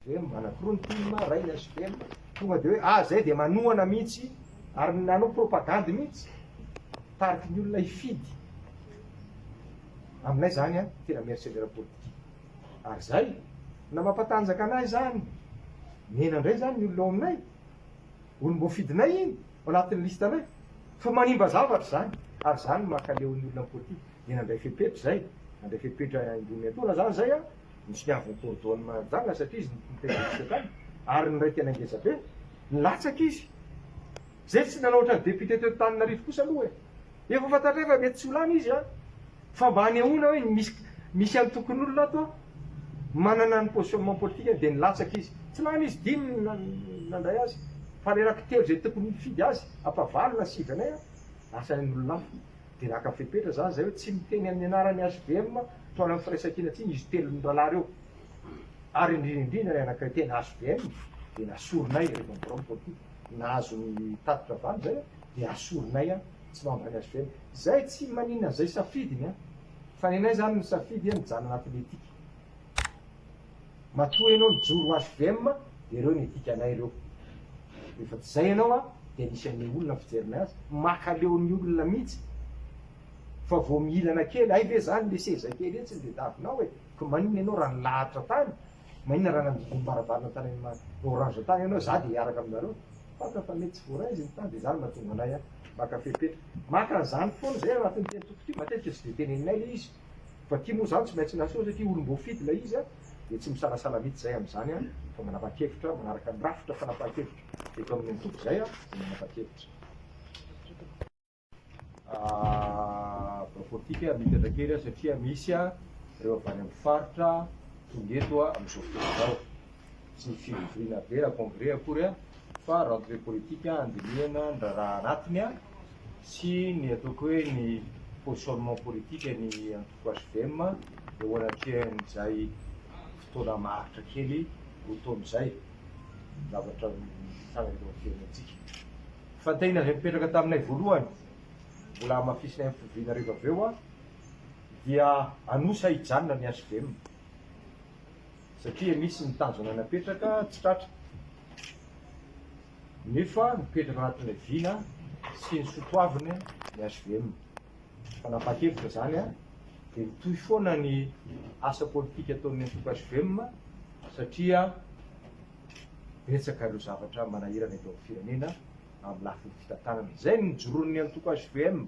Anakoroa ny film ray ny SPM tonga de hoe zay de manohana mihitsy ary nanao propagandy mihitsy tariky ny olona hifidy aminay zany a tena mercenaire politique ary zay na mampatanjaka anay zany mena indray zany ny olona ao aminay olom-bo fidinay iny ao anatin'ny listanay fa manimba zavatra zany ary zany mankaleon'ny olona politique de nandray fepetra zay nandray fepetra indony atoana zany zay a misy niaviny tordony manjanga satria izy nitendrisa tany ary nyray tena ngezabe nilatsaka izy zay tsy nanao ohatran'ny député teo Tananarivo kosa aloha efa fantatra efa mety tsy ho lany izy a fa mba hanehoana hoe misy any tokon'olona ato manana ny positionnement politique de nilatsaka izy tsy lany izy dimy nandray azy fa le raky telo zay tokony mifidy azy ampavalona sivanay a asan'olona hafa de naka fepetra zany zay hoe tsy miteny amin'ny anarany HVM toa amin'ny firaisan-kina tsiny izy telo ny ralary eo ary indrindrindrindra ny anakay tena HVM de nasoronay rehefa miborao politique nahazo ny tatitra vany zay de asoronay a tsy mambany HVM zay tsy maninona zay safidiny a fa nenay zany ny safidy a mijana anatin'ny etika matoa ianao nijoro HVM de reo ny etika anay reo efa tsy zay ianao a de anisan'ny olona fijerinay azy makaleon'ny olona mihitsy fa vao miilana kely ay ve zany le seza kely etsy de davinao hoe ko maninona ianao raha nilahatra tany maninona raha nambaravarana tany orange tany ianao za de iaraka aminareo fanta fa mety tsy voaray izy ny tany de zany mahatonga anay a maka fepetra maka an'izany foana zay anatin'ny teny tokoty matetika tsy de teneninay le izy fa ty moa zany tsy maintsy nasoa satria olom-bo fidy la izy a de tsy misalasala mihitsy zay am'izany a fa manapa-kevitra manaraka ny rafitra fanapa-kevitra eto amin'ny antoko zay a de manapa-kevitra politika mitatra kely satria misy a reo avany amin'ny faritra tonga eto a amin'izao fotoana zao tsy fivovirina be la congrès akory a fa rentrée politique andinihana ndraraha anatiny a sy ny ataoko hoe ny positionnement politique ny antoko HVM eo anatrehan'izay fotoana maharitra kely otoan'izay zavatra tanafirenentsika fantahina zay mipetraka taminay voalohany mbola mafisinay amin'ny fivovirina rehefa aveo a dia anosa hijanona ny HVM satria misy ny tanjona napetraka tsy tratra nefa mipetraka anatin'ilay vina sy ny sotoaviny ny HVM fanapa-kevitra zany a de mitohy foana ny asa politika ataon'ny antoko HVM satria betsaka ireo zavatra manahirana eto amin'ny firenena amin'ny lafiny fitantanana zay ny nijoroan'ny antoko HVM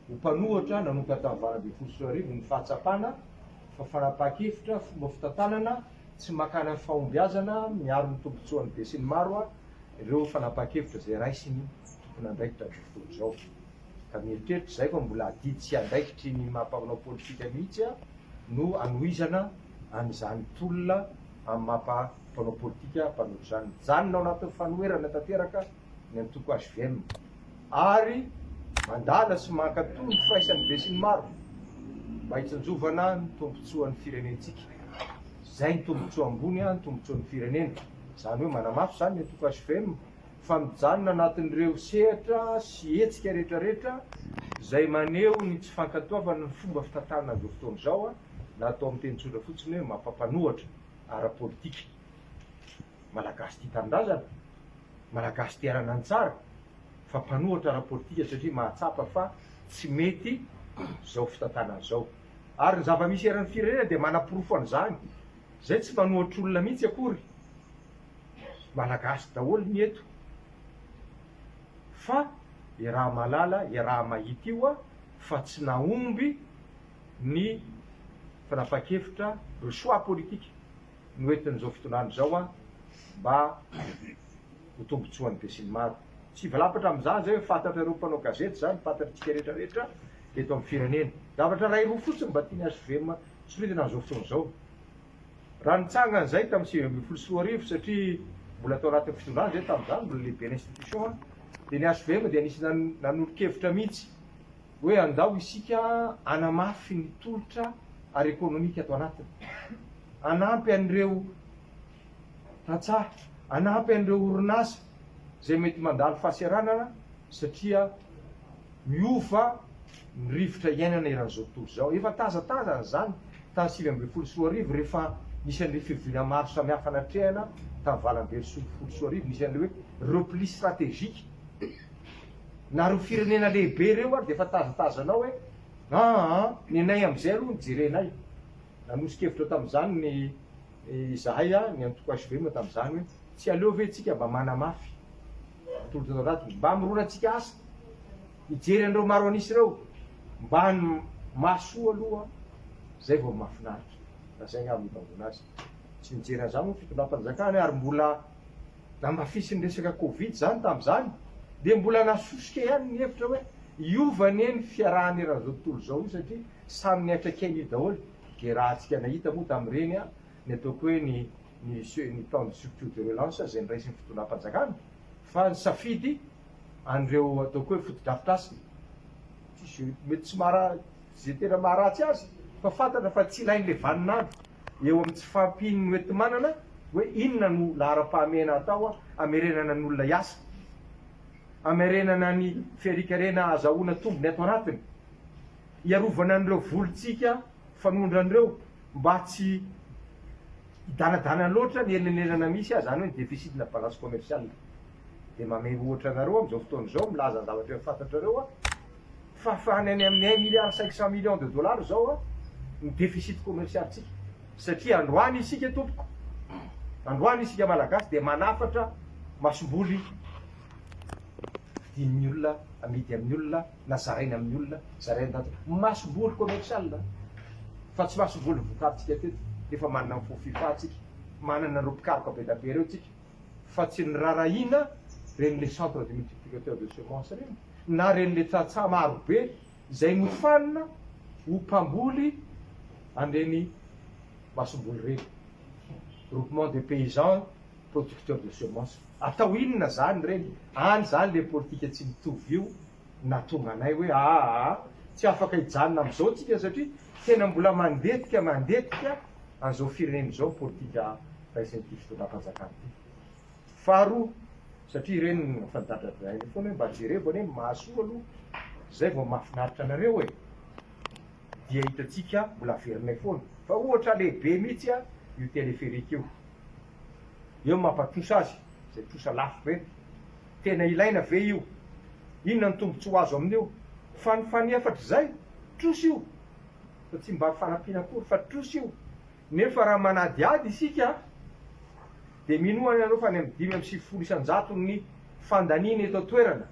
ho mpanohatra nanomboka tamin'ny valo ambin'ny folo sy roa arivo ny fahatsapana fa fanapa-kevitra fomba fitantanana tsy makana ny fahombiazana miaro ny tombontsoan'ny be sy ny maro a ireo fanapa-kevitra zay raisiny tokony andraikitra amin'izao fotoana zao ka mieritreritra zay fa mbola adidy sy andraikitry ny mampanao politika mihitsy a no anohizana an'izany tolona amin'ny mampanao politika mpanohitra zany janona ao anatin'ny fanoherana tanteraka ny antoko HVM ary mandala sy mankatoy ny firaisan'ny be sy ny maro mba hitsanjovana ny tombontsoan'ny firenentsika zay ny tombontsoa ambony a ny tombontsoan'ny firenena zany hoe manamafy zany ny antoko HVM fa mijanona anatin'ireo sehatra sy hetsika rehetrarehetra zay maneho ny tsy fankatoavana ny fomba fitantanana an'izao fotoana zao a na atao amin'ny teny tsotra fotsiny hoe mampampanohatra ara-politika malagasy tia tanindrazana malagasy tia arana ny tsara fa mpanohatra ara-politika satria mahatsapa fa tsy mety zao fitantanana zao ary ny zava-misy eran'ny firenena de manam-porofo an'izany zay tsy manohatra olona mihitsy akory malagasy daholo ny eto fa raha malala raha mahita io a fa tsy naomby ny fanapa-kevitra le choix politique no entin'izao fitonany zao a mba ho tombontsoan'ny be sy ny maro tsy valapatra amin'izany zay hoe fantatra ireo mpanao gazety zany fantatritsika rehetrarehetra eto amin'ny firenena zavatra ray roa fotsiny mba tiany HVM soritana an'izao fotoana zao raha nitsangana zay tamin'ny sivy ambin'ny folo sy roa arivo satria mbola tao anatin'ny fitondrany zay tamin'izany mbola lehibe institution de ny HVM de anisy nanolo-kevitra mihitsy hoe andao isika anamafy ny tolotra ary ekonomika ato anatiny anampy an'ireo tantsaha anampy an'ireo orinasa zay mety mandalo fahaseranana satria miova ny rivotra iainana eran'izao tontolo zao efa tazatazana zany tany sivy ambin'ny folo sy roa arivo rehefa misy an'le fivoina maro samihafa anatrehana tamin'ny valam-be folo sy arivo, misy an'le hoe repli stratégique na ro firenena lehibe reo ary de efa tazatazanao hoe ny anay am'izay aloha nijerenay nanosika-hevitra tamin'izany ny zahay ny antoko HVM tamin'izany hoe tsy aleo ve tsika mba manamafy tolotanaraty mba mirona antsika asa hijery an'ireo maro anisy reo mba ny mahasoa aloha zay vao mahafinaritra na zay ny avy azy tsy nijery an'izany moa fitondram-panjakana ary mbola namafisy ny resaka Covid zany tamin'izany de mbola nasosika ihany ny hevitra hoe iovany eny fiarahany raha zao tontolo zao io satria samy niaitra kely daholo de raha antsika nahita moa tamin'ireny ny ataoko hoe ny plan de structure de relance zay niraisy ny fitondram-panjakana fa ny safidy an'ireo ataoko hoe foto-drafitrasy mety tsy zay tena maharatsy azy fa fantatra fa tsy ilain'le vaninandro eo amin'ny tsy fampiny mety manana hoe inona no lahara-pahamehana atao amerenana ny olona hiasa, amerenana ny fiarikarena azahoana tombony ato anatiny, iarovana an'ireo volontsika fanondran'ireo mba tsy hidanadana loatra ny elenelana misy zany hoe déficit na balance commerciale de mamey ohatra anareo am'izao fotoana zao milaza ny zavatra fantatrareo fa any amin'ny 1,500 millions de dollars zao ny déficit commercial-tsika satria androany isika tompoko, androany isika malagasy de manafatra masomboly vidin'ny olona amidy amin'ny olona na zaraina amin'ny olona zaraina masomboly commercial fa tsy masomboly vokarintsika teto efa manana ny fofifatsika manana ro pikaroka be dabe reo tsika fa tsy ny rarahina reny le centre de multiplicateur de semence reny na reny le tsatsa maro be zay mofanina ho mpamboly an'ireny masomboly reny groupement de paysans producteurs de semence atao inona zany reny any zany le politika tsy mitovy io natonga anay hoe tsy afaka hijanona am'izao tsika satria tena mbola mandetika an'izao firenena zao politika raisiny ty fitondram-panjakana ty faharoa satria reny fantatradrainy foana hoe mba jerevany hoe mahasoa aloha zay vao mahafinaritra anareo dia hitatsika mbola averinay foana fa ohatra lehibe mihitsy io téléphérique io mampatrosa azy zay trosa lafo be tena ilaina ve io inona ny tombontso azo amin'io fa ny fanefatry zay trosa io fa tsy mba fanampiana akory fa trosa io nefa raha manadiady isika de minoana anao fa ny amin'ny 5 isanjato ny fandaniny eto toerana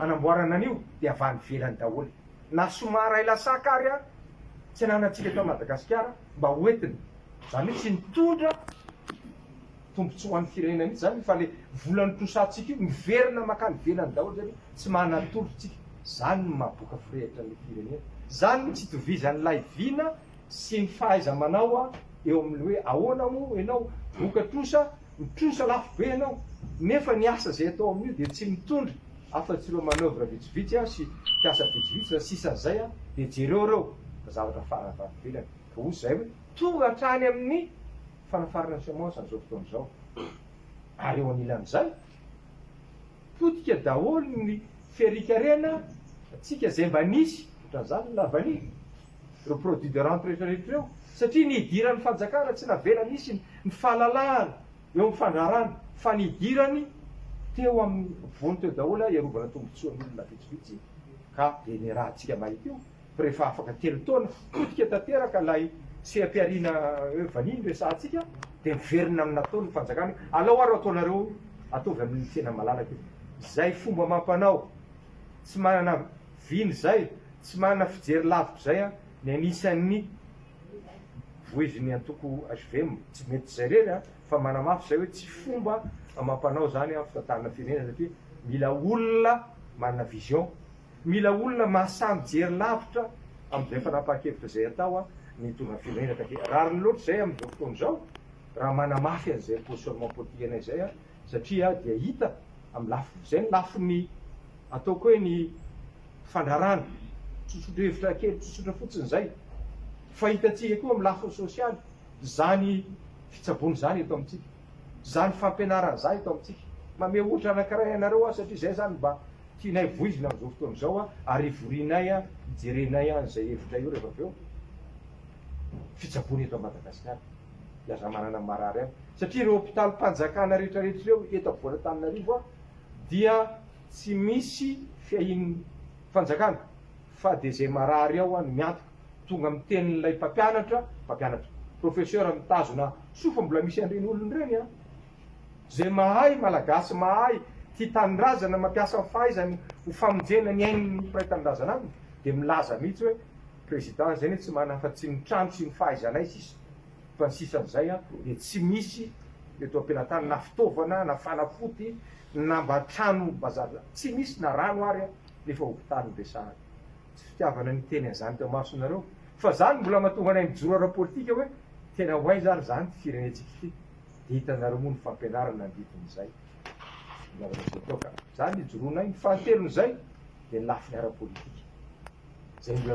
anamboarana an'io de avany velany daholo na somara ilasaka ary tsy ananatsika eto Madagasikara mba hoentiny zany hoe tsy nitondra tombontsoa ho an'ny firenena mihitsy zany fa le volan'ny trosatsika io miverina makany velany daholo zany tsy manatolotsika zany ny mahaboka firehitra ny firenena zany tsy tovizany lay vina sy ny fahaiza manao eo amin'ny hoe ahoana mo ianao boka trosa mitrosa lafo be ianao nefa ny asa zay atao amin'io de tsy mitondra afa-tsy ireo manœuvre vitsivitsy sy piasa vitsivitsy na sisan'izay de jereo zavatra faravavelany ka ozy zay hoe tonga hatrany amin'ny fanafarana semence an'izao fotoana zao ary eo anilan'izay potika daholo ny fiarikarena atsika zay mba nisy otran'izany lavany ireo produit de rente rehetrarehetra reo satria niidiran'ny fanjakana tsy navela nisy ny fahalalahana eo amin'ny fandrarana fa niidirany teo amin'ny voany teo daholo iarovana tombotsoan'ny olona vitsivitsy ka de ny raha antsika mahita io rehefa afaka 3 taona potika tanteraka lay sehampiarina hoe vaniny resantsika de miverina amin'ny nataony fanjakana alao ary ataonareo ataovy amin'ny tena malalaka io zay fomba mampanao tsy manana viny zay tsy manana fijery lavitra zay ny anisan'ny voiziny antoko HVM tsy mety zay rery fa manamafy zay hoe tsy fomba mampanao zany fitantanana firenena satria mila olona manana vision, mila olona mahasahy mijery lavitra am'izay fanapahan-kevitra zay atao ny tona firenena take rariny loatra zay am'izao fotoana zao raha manamafy an'izay positionnement politique anay zay satria dia hita amin'ny lafo zay ny lafiny ataoko hoe ny fandrarana tsotsotra hevitra kely tsotsotra fotsiny zay fa hitatsika koa amin'ny lafo sosialy zany fitsabony zany eto amintsika zany fampianarana zay eto amintsika mame ohatra anankiray anareo satria zay zany mba tianay voizina am'izao fotoana zao ary vorinay ijerenay an'izay hevitra io rehefa aveo fitsabony eto Madagasikara aza manana marary any satria ireo hôpitalim-panjakana rehetrarehetra ireo eto avoana Antananarivo dia tsy misy fiahin'ny fanjakana fa de zay marary ao any miantoka tonga amin'ny tenin'ilay mpampianatra professeur mitazona sofa mbola misy an'ireny olony ireny a zay mahay malagasy mahay tia tanindrazana mampiasa fahaizany ho famonjena ny ain'ny mpiray tanindrazana aminy de milaza mihitsy hoe président zay tsy manafa-tsy ny trano sy ny fahaizanay sisa fa ny sisan'izay a de tsy misy eto am-pelatany na fitaovana na fanafoty na mba trano bazary tsy misy na rano ary a nefa hopitaly resahana tsy fitiavana ny teny an'izany teo masonareo fa zany mbola mahatonga anay mijoro ara-politika hoe tena hoay zany zany ty firenetsika ty de hitanareo moa ny fampianarana andidin'izay ka zany ijoroanay ny fahatelon'izay de ny lafiny ara-politika zay mbola